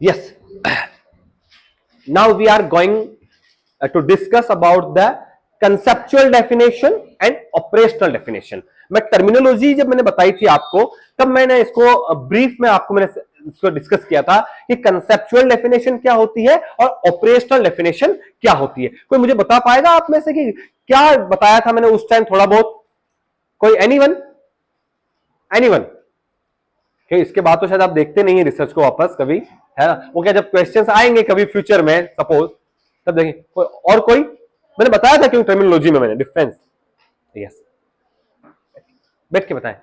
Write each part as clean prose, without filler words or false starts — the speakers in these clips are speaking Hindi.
Yes. Now we are going to discuss about the conceptual definition and operational definition. मैं टर्मिनोलॉजी जब मैंने बताई थी आपको, तब मैंने इसको ब्रीफ में आपको मैंने इसको डिस्कस किया था कि कंसेप्चुअल डेफिनेशन क्या होती है और ऑपरेशनल डेफिनेशन क्या होती है. कोई मुझे बता पाएगा आप में से कि क्या बताया था मैंने उस टाइम थोड़ा बहुत? कोई एनीवन? इसके बाद तो शायद आप देखते नहीं है रिसर्च को वापस कभी, है ना? वो क्या जब क्वेश्चंस आएंगे कभी फ्यूचर में सपोज, तब देखें. और कोई? मैंने बताया था क्यों टर्मिनोलॉजी में मैंने डिफरेंस. यस, बैठ के बताएं.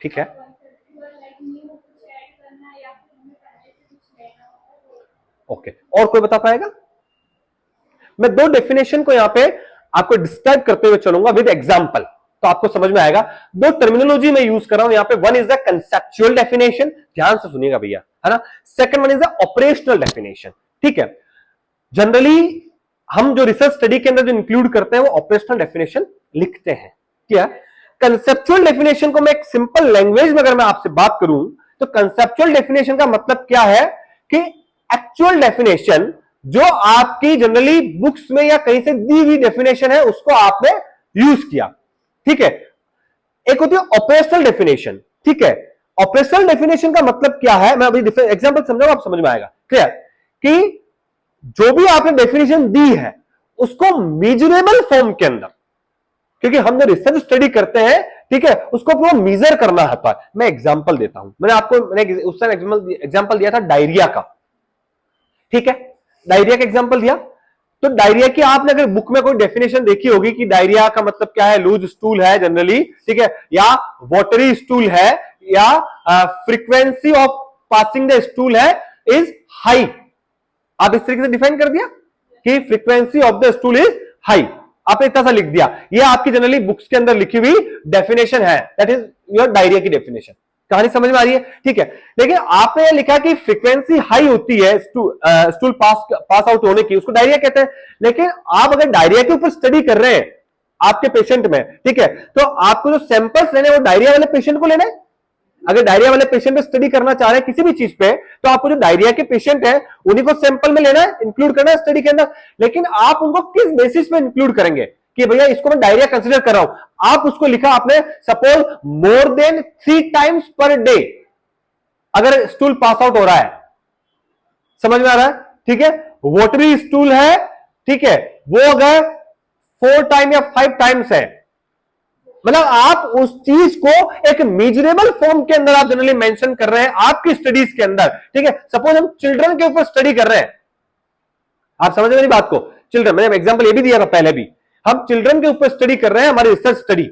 ठीक है, ओके. और कोई बता पाएगा? मैं दो डेफिनेशन को यहां पे आपको डिस्क्राइब करते हुए चलूंगा विद एग्जांपल, तो आपको समझ में आएगा. दो टर्मिनोलॉजी में यूज कर रहा हूं यहां पे. One is the conceptual definition, ध्यान से सुनिएगा भैया, है ना. Second one is the operational definition. ठीक है. जनरली हम जो रिसर्च स्टडी के अंदर जो इंक्लूड करते हैं वो ऑपरेशनल डेफिनेशन लिखते हैं. क्या कंसेप्चुअल डेफिनेशन को मैं एक सिंपल लैंग्वेज में अगर मैं आपसे बात करूं तो कंसेप्चुअल डेफिनेशन का मतलब क्या है कि एक्चुअल डेफिनेशन जो आपकी जनरली बुक्स में या कहीं से दी हुई डेफिनेशन है उसको आपने यूज किया. ठीक है. एक होती है ऑपरेशनल डेफिनेशन. ठीक है. ऑपरेशनल डेफिनेशन का मतलब क्या है, मैं अभी एग्जांपल समझाऊंगा, आप समझ में आएगा. क्लियर? कि जो भी आपने डेफिनेशन दी है उसको मेजरेबल फॉर्म के अंदर, क्योंकि हम जो रिसर्च स्टडी करते हैं, ठीक है, उसको पूरा मेजर करना है. मैं एग्जांपल देता हूं. मैंने उस टाइम एग्जांपल दिया था डायरिया का. ठीक है. डायरिया का एग्जांपल दिया. तो डायरिया की आपने अगर बुक में कोई डेफिनेशन देखी होगी कि डायरिया का मतलब क्या है, लूज स्टूल है जनरली, ठीक है, या वाटरी स्टूल है, या frequency of passing the stool है इज हाई. आप इस तरीके से डिफाइन कर दिया कि frequency of the stool is high. आपने इतना सा लिख दिया. ये आपकी जनरली बुक्स के अंदर लिखी हुई डेफिनेशन है. दैट इज योर डायरिया की डेफिनेशन. कहानी समझ में आ रही है? ठीक है. लेकिन आपने लिखा कि फ्रीक्वेंसी हाई होती है स्टूल पास आउट होने की, उसको डायरिया कहते हैं. लेकिन आप अगर डायरिया के ऊपर स्टडी कर रहे हैं आपके पेशेंट में, ठीक है, तो आपको जो सैंपल्स लेने वो डायरिया वाले पेशेंट को लेना है. अगर डायरिया वाले पेशेंट पे स्टडी करना चाह रहे हैं किसी भी चीज पे, तो आपको जो डायरिया के पेशेंट है उन्हीं को सैंपल में लेना है, इंक्लूड करना है स्टडी के अंदर. लेकिन आप उनको किस बेसिस पे इंक्लूड करेंगे कि भैया इसको मैं डायरिया कंसीडर कर रहा हूं. आप उसको लिखा आपने suppose more than 3 times per day अगर स्टूल पास आउट हो रहा है. समझ में आ रहा है? ठीक है. वाटरी स्टूल है, ठीक है, वो अगर 4 times या 5 times है, मतलब आप उस चीज को एक मेजरेबल फॉर्म के अंदर आप जनरली मेंशन कर रहे हैं आपकी स्टडीज के अंदर. ठीक है. सपोज हम चिल्ड्रन के ऊपर स्टडी कर रहे हैं. आप समझ मेरी बात को? चिल्ड्रन, मैंने एग्जांपल ये भी दिया था पहले भी. हम चिल्ड्रन के ऊपर स्टडी कर रहे हैं, हमारी रिसर्च स्टडी.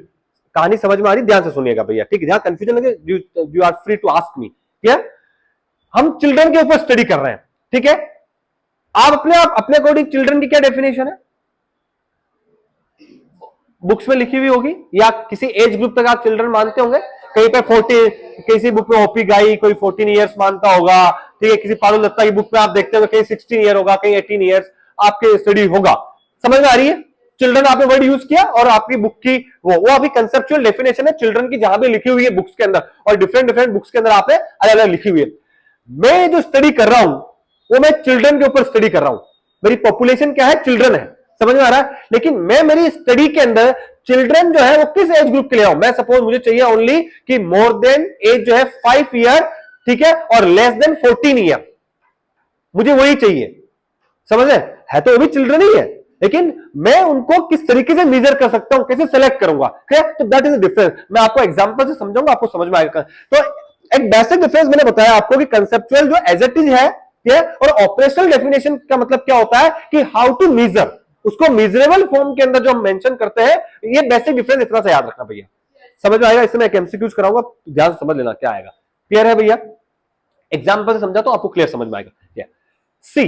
कहानी समझ में आ रही? ध्यान से सुनिएगा भैया. ठीक है. जहां कंफ्यूजन लगे you are free to ask me. ठीक है. हम चिल्ड्रन के ऊपर स्टडी कर रहे हैं. ठीक है. आप अपने अकॉर्डिंग चिल्ड्रन की क्या डेफिनेशन है बुक्स में लिखी हुई होगी, या किसी एज ग्रुप तक आप चिल्ड्रन मानते होंगे. कहीं पे 40, किसी बुक में ओपी गाई कोई 14 ईयर्स मानता होगा. ठीक है. किसी पारुल दत्ता की बुक में आप देखते होंगे कहीं 16 ईयर होगा, कहीं 18 ईयर्स आपके स्टडी होगा. समझ में आ रही है? चिल्ड्रन आपने वर्ड यूज किया और आपकी बुक की वो अभी कंसेप्चुअल डेफिनेशन है चिल्ड्रन की, जहां भी लिखी हुई है बुक्स के अंदर, और डिफरेंट बुक्स के अंदर आपने अलग अलग लिखी हुई है. मैं जो स्टडी कर रहा हूं वो मैं चिल्ड्रन के ऊपर स्टडी कर रहा हूं. मेरी पॉपुलेशन क्या है? चिल्ड्रन है. समझ में आ रहा है? लेकिन मैं मेरी स्टडी के अंदर चिल्ड्रन जो है वो किस एज ग्रुप के लिए आऊं. मैं सपोज मुझे चाहिए ओनली कि मोर देन एज जो है 5 ईयर, ठीक है, और लेस देन 14 ईयर, मुझे वही चाहिए. समझ है तो वो भी चिल्ड्रन ही है, लेकिन मैं उनको किस तरीके से मेजर कर सकता हूं, कैसे सेलेक्ट करूंगा. तो दैट इज द डिफरेंस. मैं आपको एग्जांपल से समझाऊंगा, आपको समझ में आएगा. तो एक बेसिक डिफरेंस मैंने बताया आपको कि कंसेप्चुअल जो एज इट इज है, और ऑपरेशनल डेफिनेशन का मतलब क्या होता है कि हाउ टू मेजर, उसको मेजरेबल फॉर्म के अंदर जो हम मेंशन करते हैं. ये बेसिक डिफरेंस इतना सा याद रखना भैया. समझ में आएगा? इसमें एक एमसीक्यूज कराऊंगा, ध्यान से समझ लेना क्या आएगा. क्लियर है भैया? एग्जांपल से समझा तो आपको क्लियर समझ में आएगा. See,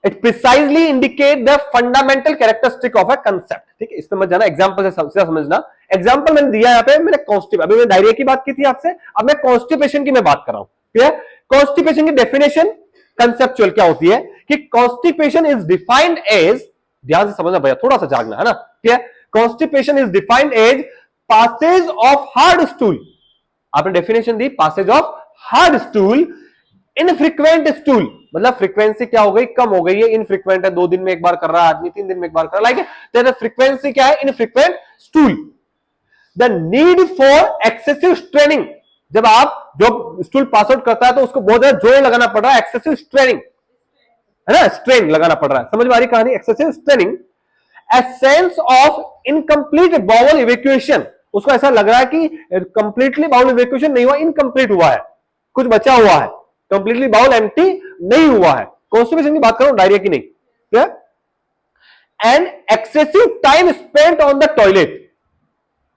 it precisely indicate the fundamental characteristic of a concept. ठीक है. इसमें मत जाना, एग्जांपल से समझना. एग्जांपल मैंने दिया यहाँ पे, मैंने कॉन्स्टिपेशन, अभी मैंने डायरिया की बात की थी आपसे, अब मैं कॉन्स्टिपेशन की मैं बात कर रहा हूं. क्लियर? कॉन्स्टिपेशन की डेफिनेशन कंसेप्चुअल क्या होती है कि कॉन्स्टिपेशन इज डिफाइंड एज, ध्यान से समझना भैया, थोड़ा सा जागना, है ना. Clear? Constipation is defined as passage of hard stool, आपने डेफिनेशन दी passage of hard stool, infrequent stool मतलब फ्रीक्वेंसी क्या हो गई, कम हो गई है, इनफ्रीक्वेंट है, 2 दिन में एक बार कर रहा है आदमी, 3 दिन में एक बार कर रहा है, लाइक फ्रीक्वेंसी क्या है, infrequent stool. The need for excessive straining, जब आप जो स्टूल पास आउट करता है तो उसको बहुत ज्यादा जोर लगाना पड़ रहा है, एक्सेसिव स्ट्रेनिंग है ना, स्ट्रेन लगाना पड़ रहा है, समझ में आ रही कहानी, excessive straining. A sense of incomplete bowel evacuation, उसको ऐसा लग रहा है कि कंप्लीटली बाउल इवैक्यूएशन नहीं हुआ, इनकम्प्लीट हुआ है, कुछ बचा हुआ है, कंप्लीटली बाउल एम्प्टी नहीं हुआ है, कॉन्स्टिपेशन की बात करूं, डायरिया की नहीं, क्या, and excessive time spent on the toilet,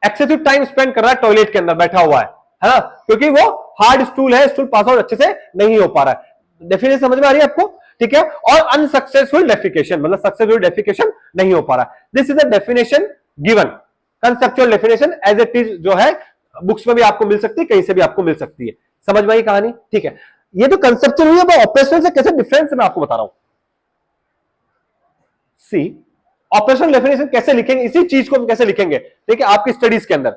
excessive time spend कर रहा है टॉयलेट के अंदर बैठा हुआ है ना, क्योंकि वो हार्ड स्टूल है, स्टूल पास आउट अच्छे से नहीं हो पा रहा है। डेफिनेशन समझ में आ रही है आपको, ठीक है। और अनसक्सेसफुल डेफिकेशन मतलब सक्सेसफुल डेफिकेशन नहीं हो पा रहा है। This is the definition given, conceptual definition as it is जो है बुक्स में भी आपको मिल सकती है, कहीं से भी आपको मिल सकती है, समझ में आई कहानी, ठीक है। ये तो कंसेप्चुअल हुई है, ऑपरेशनल से कैसे डिफरेंस मैं आपको बता रहा हूं। सी ऑपरेशनल डेफिनेशन कैसे लिखेंगे, इसी चीज को हम कैसे लिखेंगे, ठीक है, आपकी स्टडीज के अंदर।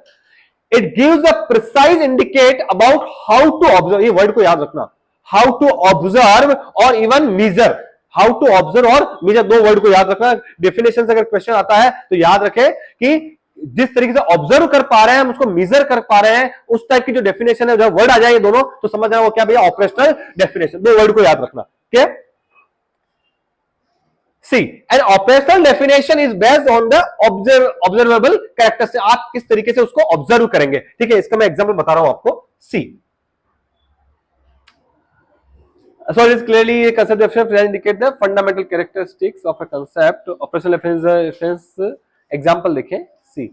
It gives a precise indicate about how to observe, ये वर्ड को याद रखना, हाउ टू ऑब्जर्व और even measure, how to observe और मीजर, दो वर्ड को याद रखना। डेफिनेशन से अगर क्वेश्चन आता है तो याद रखें कि जिस तरीके से ऑब्जर्व कर पा रहे हैं हम उसको मेजर कर पा रहे हैं, उस टाइप की जो डेफिनेशन है, जब वर्ड आ जाए ये दोनों तो समझना वो क्या भैया, ऑपरेशनल डेफिनेशन, दो वर्ड को याद रखना, ठीक है। See an operational definition is based on the observable character, से आप किस तरीके से उसको ऑब्जर्व करेंगे, ठीक है, इसका मैं एग्जांपल बता रहा हूं आपको। सी so it is clearly a concept definition indicate the fundamental characteristics of a concept, operational reference example देखें। सी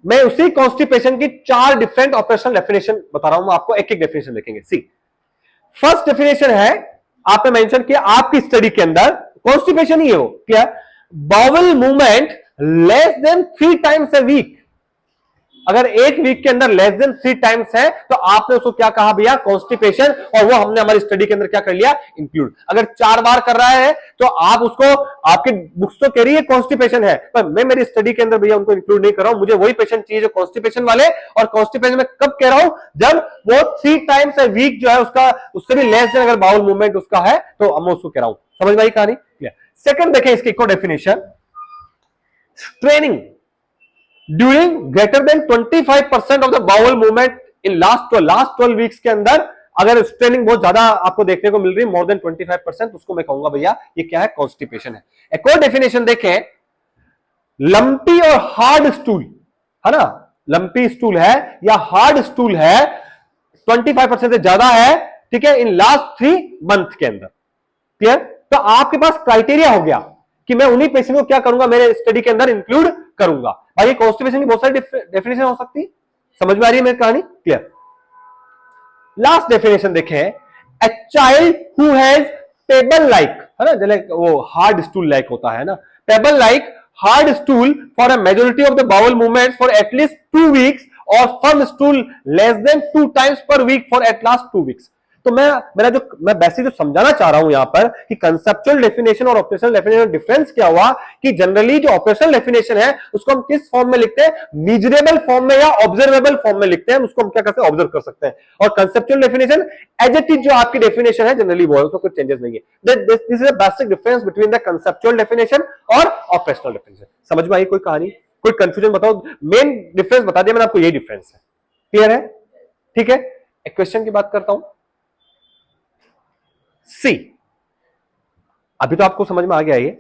मैं उसी कॉन्स्टिपेशन की 4 डिफरेंट ऑपरेशनल डेफिनेशन बता रहा हूं, आपको एक एक डेफिनेशन देखेंगे। सी फर्स्ट डेफिनेशन है, आपने मेंशन किया आपकी स्टडी के अंदर, कॉन्स्टिपेशन ही है वो, क्या, bowel movement less than 3 times a week, अगर एक वीक के अंदर लेस देन 3 टाइम्स है तो आपने उसको क्या कहा भैया, कॉन्स्टिपेशन, और वो हमने हमारी स्टडी के अंदर क्या कर लिया, इंक्लूड। अगर 4 बार कर रहा है तो आप उसको, आपकी बुक्स तो कह रही है कॉन्स्टिपेशन है, पर मैं मेरी स्टडी के अंदर भैया उनको इंक्लूड नहीं कर रहा हूं, मुझे वही पेशेंट चाहिए जो कॉन्स्टिपेशन वाले, और कॉन्स्टिपेशन में कब कह रहा हूं, जब वो 3 टाइम्स अ वीक जो है उसका, उससे भी लेस देन अगर बाउल मूवमेंट उसका है तो मैं उसको कह रहा हूं, समझ में आई कहानी। सेकंड देखें इसकी को definition, training during greater than 25% of the bowel movement in last 12 weeks के अंदर, अगर स्ट्रेनिंग बहुत ज्यादा आपको देखने को मिल रही है, मोर देन 25%, उसको मैं कहूंगा भैया ये क्या है, कॉन्स्टिपेशन है। एक और डेफिनेशन देखें, लंपी और हार्ड स्टूल है ना, लंपी स्टूल है या हार्ड स्टूल है, 25% से ज्यादा है, ठीक है, इन लास्ट 3 मंथ के अंदर, क्लियर। तो आपके पास क्राइटेरिया हो गया कि मैं उन्हीं पेशेंट को क्या करूंगा, मेरे स्टडी के अंदर इंक्लूड करूंगा। भाई कॉन्स्टिपेशन की बहुत सारी डेफिनेशन हो सकती है, समझ में आ रही है मेरी कहानी, क्लियर। लास्ट डेफिनेशन देखें, a child who has payable like, है ना, जैसे वो हार्ड स्टूल लाइक होता है ना, pebble like hard stool for a majority of the bowel movements for at least 2 weeks, और firm stool less than 2 times per week for at least 2 weeks. तो मैं बेसिक जो समझाना चाह रहा हूं यहां पर कि कंसेप्चुअल डेफिनेशन और ऑपरेशनल डेफिनेशन में डिफरेंस क्या हुआ, कि जनरली जो ऑपरेशनल डेफिनेशन है उसको हम किस फॉर्म में लिखते हैं, मीजरेबल फॉर्म में या ऑब्जर्वेबल फॉर्म में लिखते हैं, उसको हम क्या करते हैं, ऑब्जर्व कर सकते हैं। और conceptual definition as it is जो आपकी डेफिनेशन है जनरली वो है, उसमें कुछ चेंजेस नहीं है। This is a basic difference between the conceptual definition और ऑपरेशनल डेफिनेशन। समझ में आई कोई कहानी, कोई कंफ्यूजन बताओ, मेन डिफरेंस बता दिया मैंने आपको, यही डिफरेंस है, क्लियर है, ठीक है। एक क्वेश्चन की बात करता हूं। सी अभी तो आपको समझ में आ गया, ये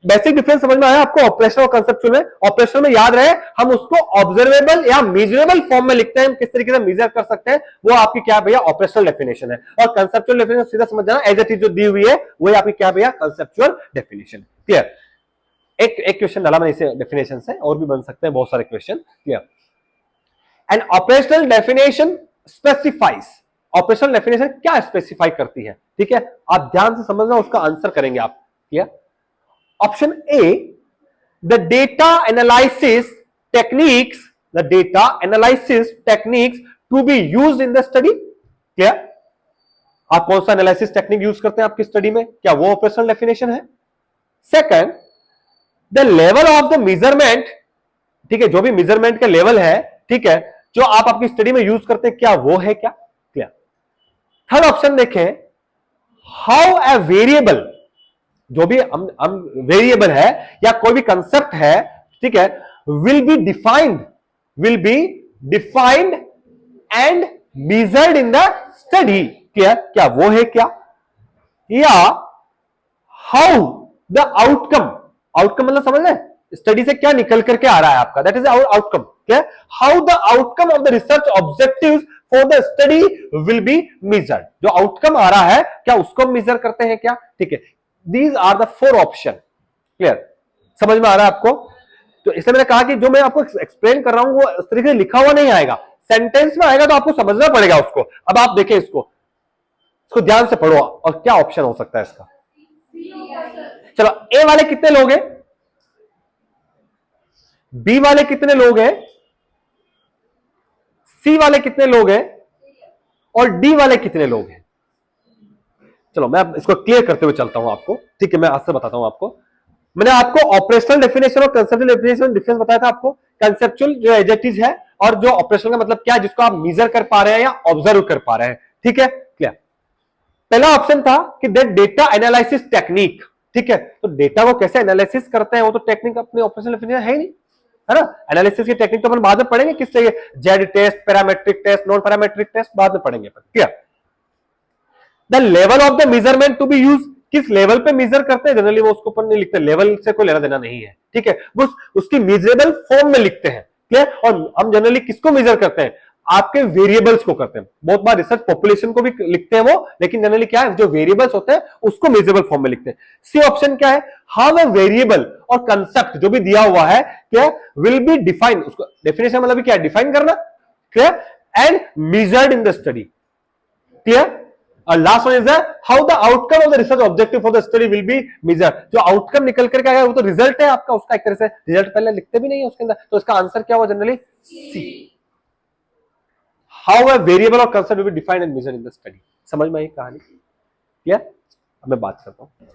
बेसिक डिफरेंस समझ में आया आपको ऑपरेशनल और कंसेप्चुअल में। ऑपरेशनल में याद रहे हम उसको ऑब्जर्वेबल या मेजरेबल फॉर्म में लिखते हैं, हम किस तरीके से मेजर कर सकते हैं, वो आपकी क्या भैया, ऑपरेशनल डेफिनेशन है। और कंसेप्चुअल डेफिनेशन सीधा समझ जाना, एज इट इज जो दी हुई है वही आपकी क्या भैया, कंसेप्चुअल डेफिनेशन, क्लियर। एक क्वेश्चन डाला मैंने इसे डेफिनेशन से, और भी बन सकते हैं बहुत सारे question, clear. And operational definition specifies, operational definition क्या स्पेसिफाई करती है, ठीक है, आप ध्यान से समझना, उसका आंसर करेंगे आप, clear. Option A, the data analysis techniques, the data analysis techniques to be used in the study, clear. आप कौन सा एनालिसिस टेक्निक यूज करते हैं आपकी स्टडी में, क्या वो ऑपरेशनल डेफिनेशन है। Second, the level of the measurement, ठीक है, जो भी मेजरमेंट का लेवल है, ठीक है, जो आप आपकी स्टडी में यूज करते हैं, क्या वो है क्या? क्लियर। थर्ड ऑप्शन देखें, हाउ ए वेरिएबल, जो भी हम वेरिएबल है या कोई भी कंसेप्ट है, ठीक है, will be defined and measured in the study. Clear, क्या वो है क्या? या हाउ द आउटकम, आउटकम मतलब समझ रहे, स्टडी से क्या निकल करके आ रहा है आपका, दैट इज आउटकम। क्या? How the outcome of the research objectives for the study will be measured, जो आउटकम आ रहा है क्या उसको मेजर करते हैं क्या? ठीक है, these are the 4 option. Clear, समझ में आ रहा है आपको? तो इसलिए मैंने कहा कि जो मैं आपको एक्सप्लेन कर रहा हूं वो इस तरीके से लिखा हुआ नहीं आएगा, सेंटेंस में आएगा, तो आपको समझना पड़ेगा उसको। अब आप देखें इसको ध्यान से पढ़ो, और क्या ऑप्शन हो सकता है इसका। चलो, ए वाले कितने लोग हैं, बी वाले कितने लोग हैं, सी वाले कितने लोग हैं, और डी वाले कितने लोग हैं? चलो मैं इसको क्लियर करते हुए चलता हूं आपको, ठीक है, मैं आज से बताता हूं आपको। मैंने आपको ऑपरेशनल डेफिनेशन और कंसेप्चुअल डेफिनेशन डिफरेंस बताया था आपको। कंसेप्चुअल जो एडजेक्टिव है, और जो ऑपरेशनल का मतलब क्या है, जिसको आप मेजर कर पा रहे हैं या ऑब्जर्व कर पा रहे हैं। ठीक है, क्लियर। पहला ऑप्शन था कि दैट डेटा एनालिसिस टेक्निक, ठीक है, तो डेटा को कैसे एनालिसिस करते हैं वो तो टेक्निक अपनी ऑपरेशनल डेफिनेशन है ही नहीं, है ना। एनालिसिस की टेक्निक तो अपन बाद में पढ़ेंगे, किस चाहिए, Z test, parametric test, non parametric test बाद में पढ़ेंगे। Clear. The level of the measurement to be use, किस लेवल पे मेजर करते हैं, जनरली वो उसको ऊपर नहीं लिखते, लेवल से कोई लेना देना नहीं है, ठीक है, वो उसकी मेजरेबल फॉर्म में लिखते हैं। क्लियर। और हम जनरली किसको मेजर करते हैं, आपके वेरिएबल्स को करते हैं। बहुत बार रिसर्च पॉपुलेशन को भी लिखते हैं वो, लेकिन जनरली क्या है, जो वेरिएबल्स होते हैं उसको मेजरेबल फॉर्म में लिखते हैं। सी ऑप्शन क्या है, हाउ ए वेरिएबल और कंसेप्ट जो भी दिया हुआ है क्या, विल बी डिफाइंड, उसको डेफिनेशन मतलब क्या है, डिफाइन करना। Clear, and measured in the study. Clear. Last one is how the outcome of the research objective for the study will be measured, जो आउटकम निकल करके आएगा वो तो रिजल्ट है आपका, उसका एक तरह से रिजल्ट पहले लिखते भी नहीं है उसके अंदर, तो इसका आंसर क्या हुआ generally, see. How a variable और concept will be defined and measured in the study. समझ में आई कहानी? क्लियर। अब मैं बात करता हूं,